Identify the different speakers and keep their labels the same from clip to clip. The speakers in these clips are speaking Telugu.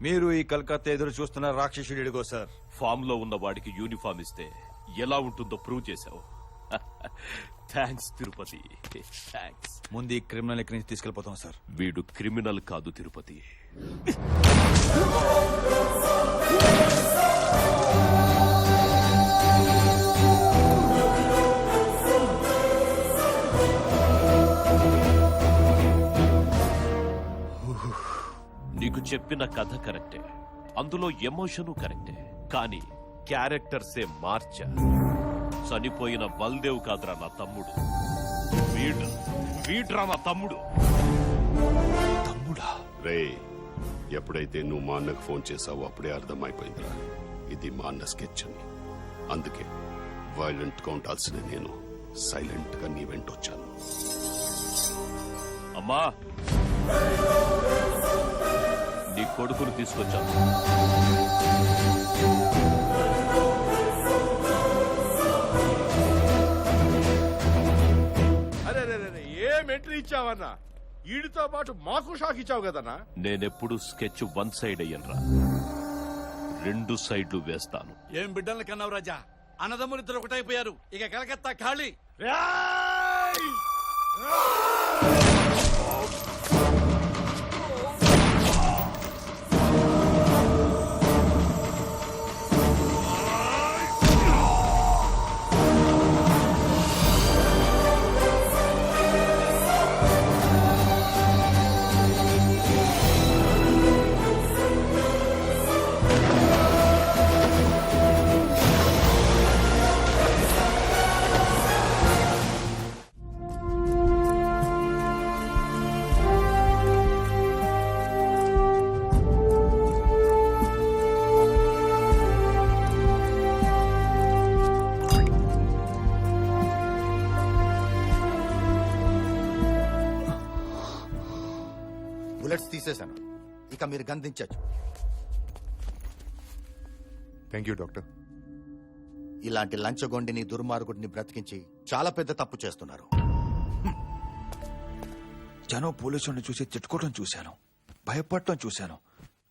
Speaker 1: మీరు ఈ కలకత్తా ఎదురు చూస్తున్న రాక్షసుడిగో సార్.
Speaker 2: ఫామ్ లో ఉన్న వాడికి యూనిఫామ్ ఇస్తే ఎలా ఉంటుందో ప్రూవ్ చేశావు. Thanks Tirupati, thanks.
Speaker 1: ముందు ఈ క్రిమినల్ ఇక్కడి నుంచి తీసుకెళ్లిపోతాం సార్.
Speaker 2: వీడు క్రిమినల్ కాదు తిరుపతి. నీకు చెప్పిన కథ కరెక్టే, అందులో ఎమోషను కరెక్టే, కానీ క్యారెక్టర్సే మార్చా. చనిపోయిన బల్దేవ్ కాదురా నా తమ్ముడు, వీడ్రా నా తమ్ముడు.
Speaker 1: తమ్ముడా?
Speaker 3: రే, ఎప్పుడైతే నువ్వు మా అన్నకు ఫోన్ చేసావో అప్పుడే అర్థమైపోయిందిరా ఇది మా అన్న స్కెచ్ అని. అందుకే వైలెంట్ గా ఉండాల్సిన నేను సైలెంట్ గా నీ వెంట వచ్చాను.
Speaker 2: అమ్మా, నీ కొడుకును తీసుకొచ్చాను.
Speaker 4: అరే ఏం ఎంట్రీ ఇచ్చావన్నా? ఈడితో పాటు మాకు షాక్ ఇచ్చావు కదన్నా.
Speaker 2: నేనెప్పుడు స్కెచ్ వన్ సైడ్ అయ్యనరా, 2 సైడ్లు వేస్తాను.
Speaker 5: ఏం బిడ్డలు కన్నావు రాజా? అన్నదమ్ములిద్దరు ఒకటైపోయారు, ఇక కలకత్తా ఖాళీ.
Speaker 6: బుల్లెట్స్ తీసేశాను, ఇక మీరు గంధించచ్చు.
Speaker 7: Thank you doctor.
Speaker 6: ఇలాంటి లంచగొండిని దుర్మార్గుడిని బ్రతికించి చాలా పెద్ద తప్పు చేస్తున్నారు.
Speaker 1: జనం పోలీసుని చూసి తిట్టుకోవడం చూశాను, భయపడటం చూశాను,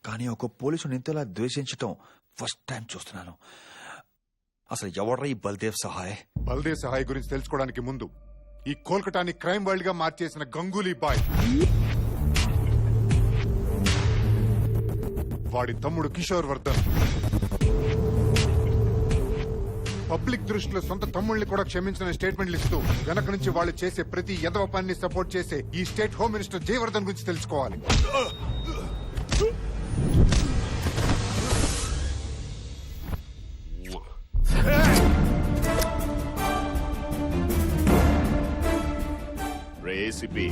Speaker 1: కానీ ఒక పోలీసుని ఇంతలా ద్వేషించటం ఫస్ట్ టైం చూస్తున్నాను. అసలు ఎవడ్రా ఈ బల్దేవ్ సహాయ్?
Speaker 7: బల్దేవ్ సహాయ్ గురించి తెలుసుకోవడానికి ముందు ఈ కోల్కతాని క్రైమ్ వరల్డ్ గా మార్చేసిన గంగూలీ బాయ్, వాడి తమ్ముడు కిషోర్ వర్ధన్, పబ్లిక్ దృష్టిలో సొంత తమ్ముళ్ళని కూడా క్షమించిన స్టేట్మెంట్లు ఇస్తూ వెనక నుంచి వాళ్ళు చేసే ప్రతి యదవ పనిని సపోర్ట్ చేసే ఈ స్టేట్ హోమ్ మినిస్టర్ జయవర్ధన్ గురించి తెలుసుకోవాలి.
Speaker 3: రేసిపి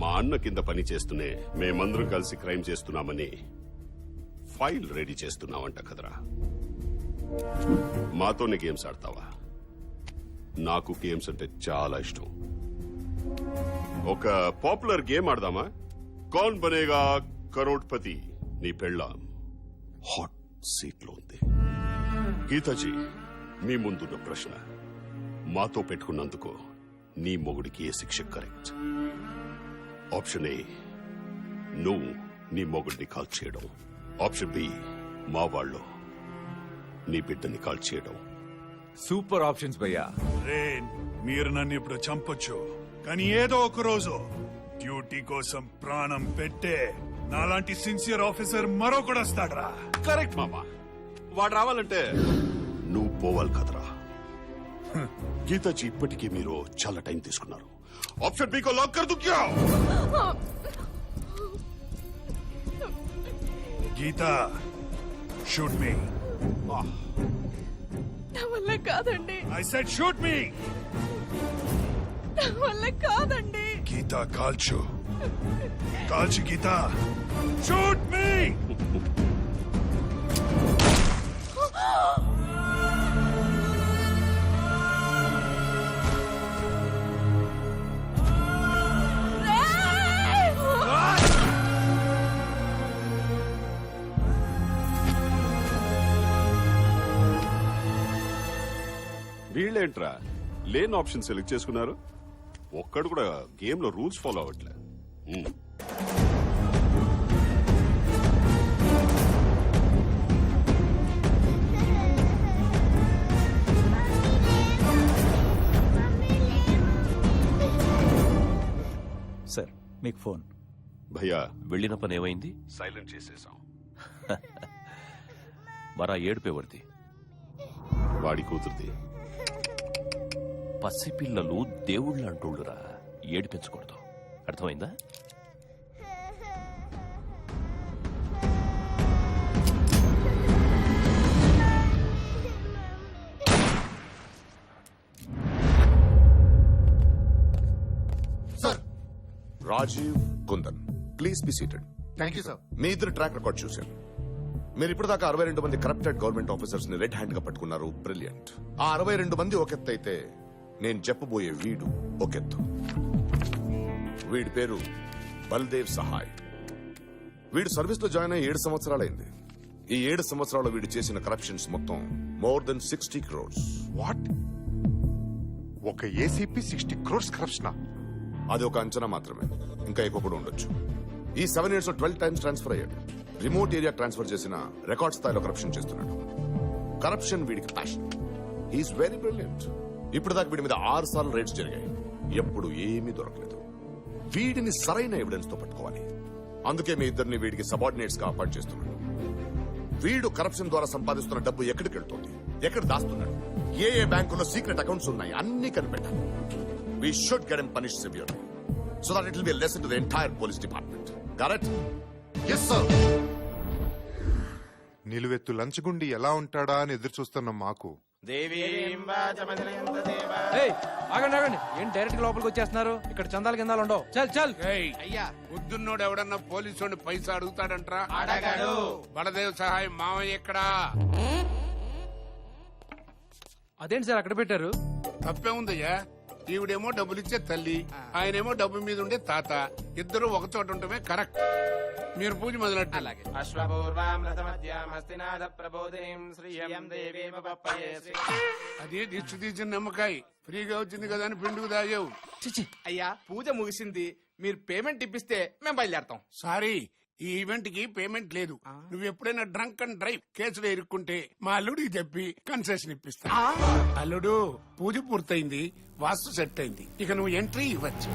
Speaker 3: మా అన్న కింద పని చేస్తూనే మేమందరం కలిసి క్రైమ్ చేస్తున్నామని ఫైల్ రెడీ చేస్తున్నావంట కదరా. మాతోనే గేమ్స్ ఆడతావా? నాకు గేమ్స్ అంటే చాలా ఇష్టం. ఒక పాపులర్ గేమ్ ఆడదామా? కౌన్ బనేగా కరోడ్పతి. నీ పెళ్ళాం హాట్ సీట్ లో ఉంది. గీతాజీ, మీ ముందున్న ప్రశ్న, మాతో పెట్టుకున్నందుకు నీ మొగుడికి ఏ శిక్ష కరెక్ట్? ఆప్షన్ ఏ, నువ్వు నీ మొగుడిని కాల్ చేయడం. ఆప్షన్ బి, మా వాళ్ళు నీ బిడ్డని కాల్ చేయడం.
Speaker 8: సూపర్ ఆప్షన్స్ భయ్యా.
Speaker 9: మీరు నన్ను ఇప్పుడు చంపొచ్చు, కానీ ఏదో ఒక రోజు డ్యూటీ కోసం ప్రాణం పెట్టే నాలాంటి సిన్సియర్ ఆఫీసర్ మరొకడు వస్తాడ్రా.
Speaker 3: కరెక్ట్ మామా, వాడు రావాలంటే నువ్వు పోవాలి కదరా. గీతాజీ, ఇప్పటికీ మీరు చాలా టైం తీసుకున్నారు. ఆప్షన్ బి కో లాక్ కర్ దు క్యా?
Speaker 9: గీతా, షూట్ మీ.
Speaker 10: నా వల్ల కాదండి.
Speaker 9: ఐ సెడ్ షూట్ మీ.
Speaker 10: నా వల్ల కాదండి.
Speaker 9: గీతా, కాల్చు కాల్చు గీతా, షూట్ మీ.
Speaker 3: వీళ్ళేంట్రా లేని ఆప్షన్ సెలెక్ట్ చేసుకున్నారు? ఒక్కడు కూడా గేమ్ లో రూల్స్ ఫాలో అవ్వట్లే.
Speaker 8: సార్ మీకు ఫోన్.
Speaker 3: భయ్యా
Speaker 2: వెళ్ళిన పని ఏమైంది?
Speaker 3: సైలెంట్ చేసేసాం.
Speaker 2: మరా ఏడుపేవరిది?
Speaker 3: వాడి కూతురుది.
Speaker 2: పసిపిల్లలు దేవుళ్ళు అంటోళ్ళురా, ఏడిపించకూడదు. అర్థమైందా?
Speaker 7: Sir.
Speaker 11: Rajeev Kundan, please be seated.
Speaker 7: Thank you sir.
Speaker 11: మీ ఇద్దరు ట్రాక్ రికార్డ్ చూశాను. మీరు ఇప్పటిదాకా 62 మంది కరప్టెడ్ గవర్నమెంట్ ఆఫీసర్స్ ని రెడ్ హ్యాండ్ గా పట్టుకున్నారు. బ్రిలియంట్. ఆ 62 మంది ఒకెత్తు అయితే నేను చెప్పబోయే వీడు ఒకెత్తు. వీడి పేరు బల్దేవ్ సహాయ్. వీడు సర్వీస్ లో జాయిన్ అయ్యి 7 సంవత్సరాలైంది. ఈ 7 సంవత్సరాలు వీడు చేసిన కరప్షన్స్ మొత్తం more than 60 crores.
Speaker 7: వాట్? ఒక ఏసీపీ 60 crores కరప్షన్?
Speaker 11: అది ఒక అంచనా మాత్రమే, ఇంకా ఎక్కువ కూడా ఉండొచ్చు. ఈ 7 years లో 12 times ట్రాన్స్ఫర్ అయ్యాడు. రిమోట్ ఏరియా ట్రాన్స్ఫర్ చేసిన రికార్డ్ స్థాయిలో కరప్షన్ చేస్తున్నాడు. కరప్షన్ వీడికి ప్యాషన్. He's very brilliant. ఇప్పుడు దాకా వీడి మీద 6 సార్లు రైడ్స్ జరిగాయి. ఎప్పుడు ఏమీ దొరకలేదు. వీడిని సరైన ఎవిడెన్స్ తో పట్టుకోవాలి. అందుకే మీ ఇద్దరిని వీడికి సబార్డినేట్స్ గా అపాయింట్ చేస్తున్నాడు. వీడు కరప్షన్ ద్వారా సంపాదిస్తున్న డబ్బు ఎక్కడికి వెళ్తుంది, ఎక్కడ దాస్తున్నాడు, ఏ బ్యాంకులో సీక్రెట్ అకౌంట్స్ ఉన్నాయి, అన్ని కనిపెట్టాలి. We should get him punished severely, so that it will be a lesson to the entire police department. Got it?
Speaker 7: Yes sir. నిలువెత్తు లంచగుండి ఎలా ఉంటాడా అని ఎదురు చూస్తున్న మాకు
Speaker 5: ఆగండి ఆగండి, ఏం డైరెక్ట్ లోపలికి వచ్చేస్తున్నారు? ఇక్కడ చందాల కిందాలు ఉండవు. చల్ చల్.
Speaker 4: అయ్యా పొద్దున్నోడు ఎవడన్నా పోలీసు పైసా అడుగుతాడంట్రా? బలదేవ్ సహాయం మామయ్య ఎక్కడా?
Speaker 5: అదేంటి సార్ అక్కడ పెట్టారు?
Speaker 4: తప్పే ఉందయ్యా. ఈవిడేమో డబ్బులిచ్చే తల్లి, ఆయనేమో డబ్బు మీద ఉండే తాత. ఇద్దరు ఒక చోట ఉండటమే కరెక్ట్. మీరు పూజ మొదలెట్టు. అలాగే. అదే దిష్టి తీసిన నిమ్మకాయ ఫ్రీగా వచ్చింది కదా అని పిండుకు తాగావు.
Speaker 5: అయ్యా పూజ ముగిసింది, మీరు పేమెంట్ ఇప్పిస్తే మేము బయలుదేరతాం.
Speaker 4: సారీ, ఈ ఈవెంట్ కి పేమెంట్ లేదు. నువ్వు ఎప్పుడైనా డ్రంక్ అండ్ డ్రైవ్ కేసులో ఇరుక్కుంటే మా అల్లుడికి చెప్పి కన్సెషన్ ఇప్పిస్తా. అల్లుడు, పూజ పూర్తయింది, వాస్తు సెట్ అయింది, ఇక నువ్వు ఎంట్రీ ఇవ్వచ్చు.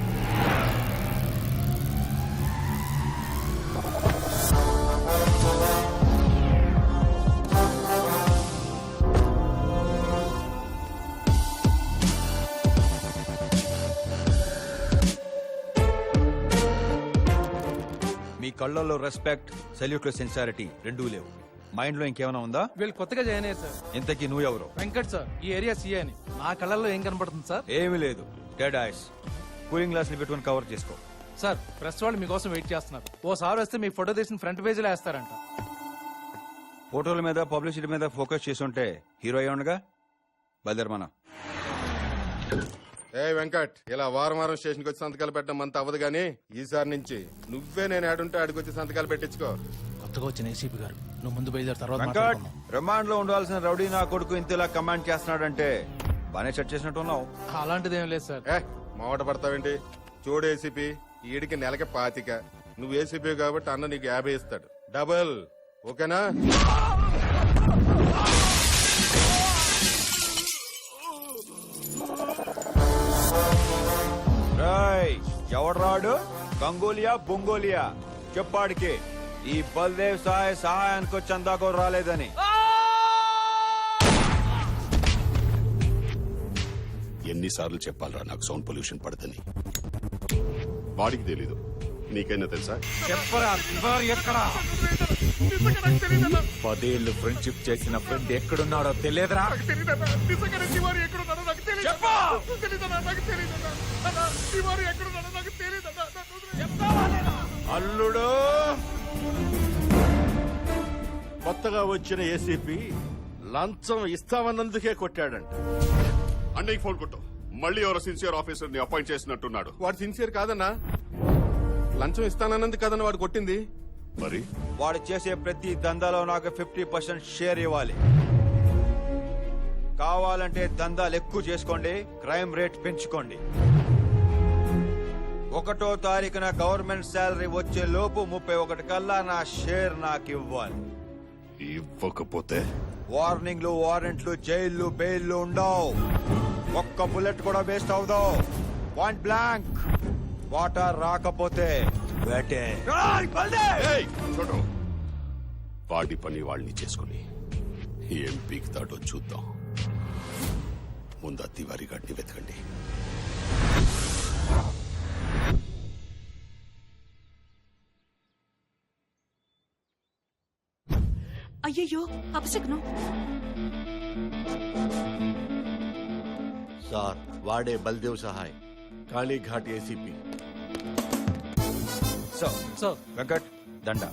Speaker 1: మీ కళ్ళల్లో రెస్పెక్ట్, సెల్యూట్ లో సిన్సారిటీ రెండూ లేవు. మైండ్ లో ఇంకేమైనా ఉందా?
Speaker 5: వీళ్ళు కొత్తగా జాయిన్ అయ్యారు సార్.
Speaker 1: ఇంతకీ నువ్వెవరు?
Speaker 5: వెంకట్ సార్, ఈ ఏరియా సీఏ అని. నా కళ్ళల్లో ఏం కనపడుతుంది సార్?
Speaker 1: ఏమీ లేదు. Dead ice. కూలింగ్ గ్లాస్ పెట్టుకుని కవర్ చేసుకో.
Speaker 5: సార్ ప్రెస్ వాళ్ళు మీకోసం వెయిట్ చేస్తున్నారు. ఓసారి వస్తే మీ ఫోటో తీసిన ఫ్రంట్ పేజీలో వేస్తారంట.
Speaker 1: ఫోటోల మీద పబ్లిసిటీ మీద ఫోకస్ చేసుంటే హీరో అయ్యి ఉండగా. బయలుదేరమన్నా.
Speaker 12: ఏ వెంకట్, ఇలా వారం వారం స్టేషన్కి వచ్చి సంతకాలు పెట్టడం అంత అవ్వదు గానీ ఈసారి నుంచి నువ్వే నేను ఆడుంటే ఆడికొచ్చి సంతకాలు పెట్టించుకో.
Speaker 5: కొత్తగా వచ్చిన ఏసీపీ గారు, నువ్వు ముందు బయలుదేరి తర్వాత
Speaker 1: వెంకట్,
Speaker 5: మాట్లాడుకుందాం.
Speaker 1: రిమాండ్ లో ఉండాల్సిన రౌడీ నా కొడుకు ఇంతలా కమాండ్ చేస్తున్నాడంటే బానే సెట్ చేసినట్టు ఉన్నావు.
Speaker 5: అలాంటిది ఏం లేదు సార్.
Speaker 12: ఏ మావట పడతావేంటి? చూడు ఏసీపీ, ఈడికి నెలకి 25. నువ్వు ఏసీపీ కాబట్టి అన్న నీకు 50 ఇస్తాడు. డబుల్ ఓకేనా?
Speaker 1: ఎవడ్రాడు? గంగోలియా బొంగోలియా? చెప్పాడికి ఈ బల్దేవ్ సహాయానికి చందాకో రాలేదని.
Speaker 3: ఎన్నిసార్లు చెప్పాలరా నాకు సౌండ్ పొల్యూషన్ పడదని? వాడికి తెలీదు, నీకైనా తెలుసా?
Speaker 8: చెప్పరా ఎక్కడ? 10 ఏళ్ళు ఫ్రెండ్షిప్ చేసిన ఫ్రెండ్ ఎక్కడున్నాడో తెలియదురా?
Speaker 4: అల్లుడు, కొత్తగా వచ్చిన ఏసీపీ లంచం ఇస్తామన్నందుకే కొట్టాడంట.
Speaker 3: అన్నయ్య ఫోన్ కొట్టు. మళ్ళీ ఎవరో సిన్సియర్ ఆఫీసర్ ని అపాయింట్ చేసినట్టున్నాడు.
Speaker 12: వాడు సిన్సియర్ కాదన్నా, లంచం ఇస్తానన్నది కదన్న వాడు కొట్టింది.
Speaker 3: మరి
Speaker 1: వాడు చేసే ప్రతి దందాలో నాకు 50% షేర్ ఇవ్వాలి. కావాలంటే దందాలు ఎక్కువ చేసుకోండి, క్రైమ్ రేట్ పెంచుకోండి. 1వ తారీఖున గవర్నమెంట్ శాలరీ వచ్చే లోపు 31 కల్లా నా షేర్ నాకు ఇవ్వాలి.
Speaker 3: ఇవ్వకపోతే
Speaker 1: వార్నింగ్లు, వారెంట్లు, జైళ్లు, బెయిల్లు ఉండవు. ఒక్క బుల్లెట్ కూడా వేస్ట్ అవుదావు. Point blank. వాటర్ రాకపోతే వేటే.
Speaker 3: ఏయ్, చూడు. వాడి పని వాళ్ళని చేసుకుని ఏం పీకుతాడో చూద్దాం. ముందు తివారీ గడ్డి వెతకండి.
Speaker 10: అయ్యయ్యో అపశకునం.
Speaker 6: సార్ వాడే బల్దేవ్ సహాయ్, కాళీఘాట్ ఏసీపీ.
Speaker 5: సో
Speaker 1: వెంకట్ దండ.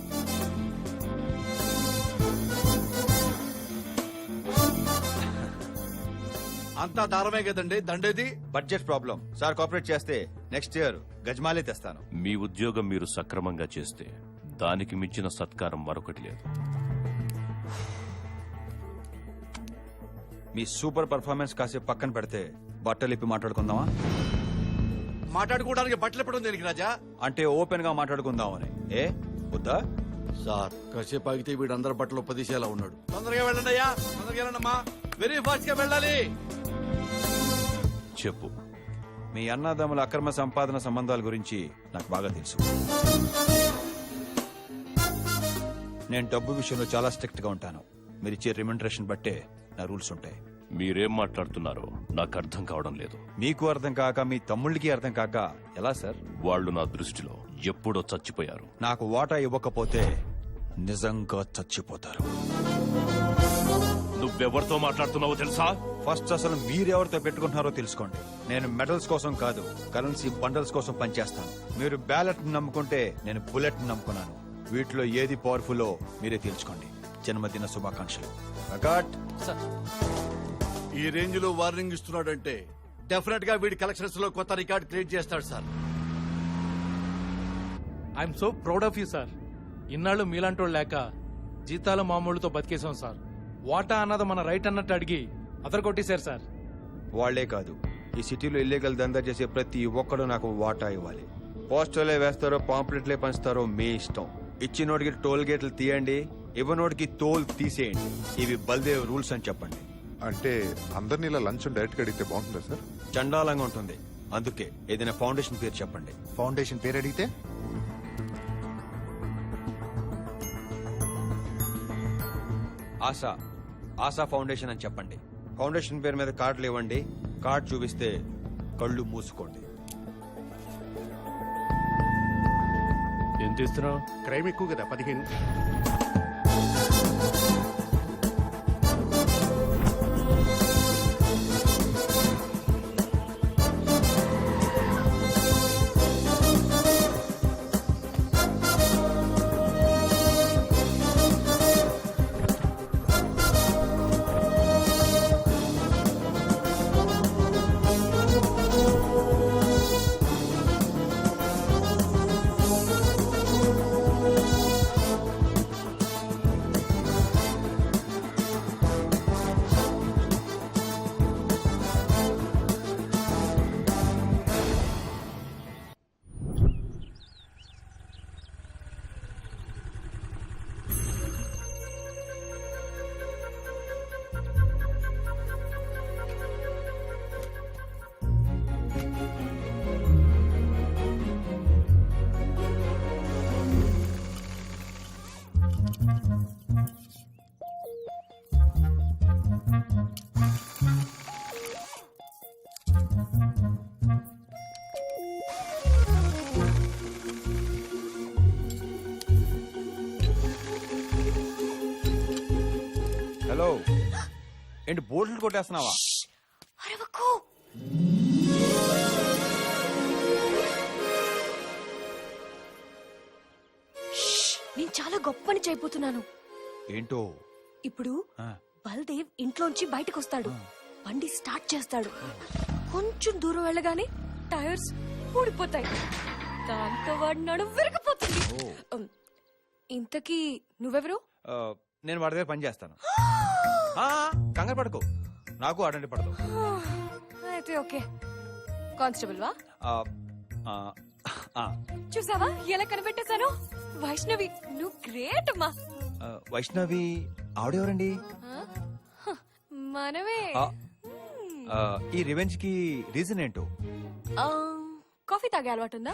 Speaker 6: అంతా దారమే కదండి దండేది.
Speaker 1: Budget problem sir. కోఆపరేట్ చేస్తే నెక్స్ట్ ఇయర్ గజమాలే తెస్తాను.
Speaker 2: మీ ఉద్యోగం మీరు సక్రమంగా చేస్తే దానికి మించిన సత్కారం మరొకటి లేదు.
Speaker 1: మీ సూపర్ పర్ఫార్మెన్స్ కాసేపు పక్కన పెడితే బట్టలు ఇప్పి మాట్లాడుకుందామా?
Speaker 6: మాట్లాడుకోవడానికి బట్టలు ఎప్పుడు ఉంది రాజా?
Speaker 1: అంటే ఓపెన్ గా మాట్లాడుకుందామని. ఏ వద్దా?
Speaker 6: సార్ కాసేపు ఆగితే వీడు అందరి బట్టలు ఉపదేశాలా ఉన్నాడు. తొందరగా వెళ్ళండి అయ్యా, తొందరగా వెళ్ళండమ్మా. వెరీ ఫాస్ట్ గా వెళ్ళాలి.
Speaker 2: చెప్పు.
Speaker 1: మీ అన్నదమ్ముల అక్రమ సంపాదన సంబంధాల గురించి నాకు బాగా తెలుసు. నేను డబ్బు విషయంలో చాలా స్ట్రిక్ట్ గా ఉంటాను. మీరు ఇచ్చే రిమండరేషన్ బట్టే నా రూల్స్ ఉంటాయి.
Speaker 2: మీరేం మాట్లాడుతున్నారో నాకు అర్థం కావడం లేదు.
Speaker 1: మీకు అర్థం కాక మీ తమ్ముళ్ళకి అర్థం కాక ఎలా సార్?
Speaker 2: వాళ్ళు నా దృష్టిలో ఎప్పుడో చచ్చిపోయారు.
Speaker 1: నాకు వాటా ఇవ్వకపోతే నిజంగా చచ్చిపోతారు.
Speaker 2: నువ్వెవరితో మాట్లాడుతున్నావో తెలుసా?
Speaker 1: ఫస్ట్ అసలు మీరెవరితో పెట్టుకుంటున్నారో తెలుసుకోండి. నేను మెడల్స్ కోసం కాదు, కరెన్సీ బండల్స్ కోసం పనిచేస్తాను. మీరు బ్యాలెట్ నమ్ముకుంటే నేను బుల్లెట్ నమ్ముకున్నాను. వీటిలో ఏది పవర్ఫుల్లో మీరే తెలుసుకోండి. జన్మదిన శుభాకాంక్షలు.
Speaker 6: ఈ రేంజ్ లో వార్నింగ్ ఇస్తున్నాడంటే డెఫినెట్ గా వీడి కలెక్షన్స్ లో కొత్త రికార్డ్ క్రియేట్ చేస్తాడు sir.
Speaker 5: I'm so proud of you sir. ఇన్నాళ్ళు మీలాంటోళ్ళు లేక జీతాలు మామూలుతో బతికేశాం సార్. వాటా అన్నది మన రైట్ అన్నట్టు అడిగి అదర్ కొట్టేశారు సార్.
Speaker 1: వాళ్లే కాదు, ఈ సిటీలో ఇల్లీగల్ దందా చేసే ప్రతి ఒక్కడు నాకు వాటా ఇవ్వాలి. పోస్టర్లే వేస్తారో పాంప్లెట్లే పంచుతారో మీ ఇష్టం. ఇచ్చినోడికి టోల్ గేట్లు తీయండి, ఇవ్వనోడికి తోల్ తీసేయండి. ఇవి బల్దేవ్ రూల్స్ అని చెప్పండి.
Speaker 7: అంటే అందరినీ ఇలా లంచ్ డైరెక్ట్ గా అడిగితే బాగుంటుందా సార్?
Speaker 1: చండాలంగా ఉంటుంది. అందుకే ఏదైనా ఫౌండేషన్ పేరు చెప్పండి.
Speaker 6: ఫౌండేషన్ పేరు అడిగితే
Speaker 1: ఆశా ఆశా ఫౌండేషన్ అని చెప్పండి. ఫౌండేషన్ పేరు మీద కార్డులు ఇవ్వండి. కార్డు చూపిస్తే కళ్ళు మూసుకోండి.
Speaker 2: ఎంత ఇస్తున్నావు?
Speaker 4: క్రైమ్ ఎక్కువ కదా, 15.
Speaker 1: హలో, ఏంటి బోర్డులు కొట్టేస్తున్నావా?
Speaker 10: అరవకు. నేను చాలా గొప్ప పని చేయబోతున్నాను.
Speaker 1: ఏంటో?
Speaker 10: ఇప్పుడు
Speaker 1: ఆ.
Speaker 10: బల్దేవ్ ఇంట్లోంచి బయటకు వస్తాడు. బండి స్టార్ట్ చేస్తాడు. కొంచెం దూరం వెళ్ళగానే టైర్స్ ఊడిపోతాయి. దాంతో వాడి నడుము విరిగిపోతుంది. ఇంతకీ నువ్వెవరు?
Speaker 1: నేను వాడి దగ్గర పని చేస్తాను. కంగారు పడుకో, నాకు అడండి పడదు.
Speaker 10: అయితే ఓకే. కానిస్టేబుల్ వా?
Speaker 1: ఆ, ఆ,
Speaker 10: చూసావా ఎలా కనిపెట్టేశాను? వైష్ణవి, నువ్వు గ్రేట్ అమ్మా.
Speaker 1: వైష్ణవి ఆవిడెవరండి?
Speaker 10: మనమే.
Speaker 1: ఈ రివెంజ్ కి రీజన్ ఏంటో?
Speaker 10: కాఫీ తాగే అలవాటు ఉందా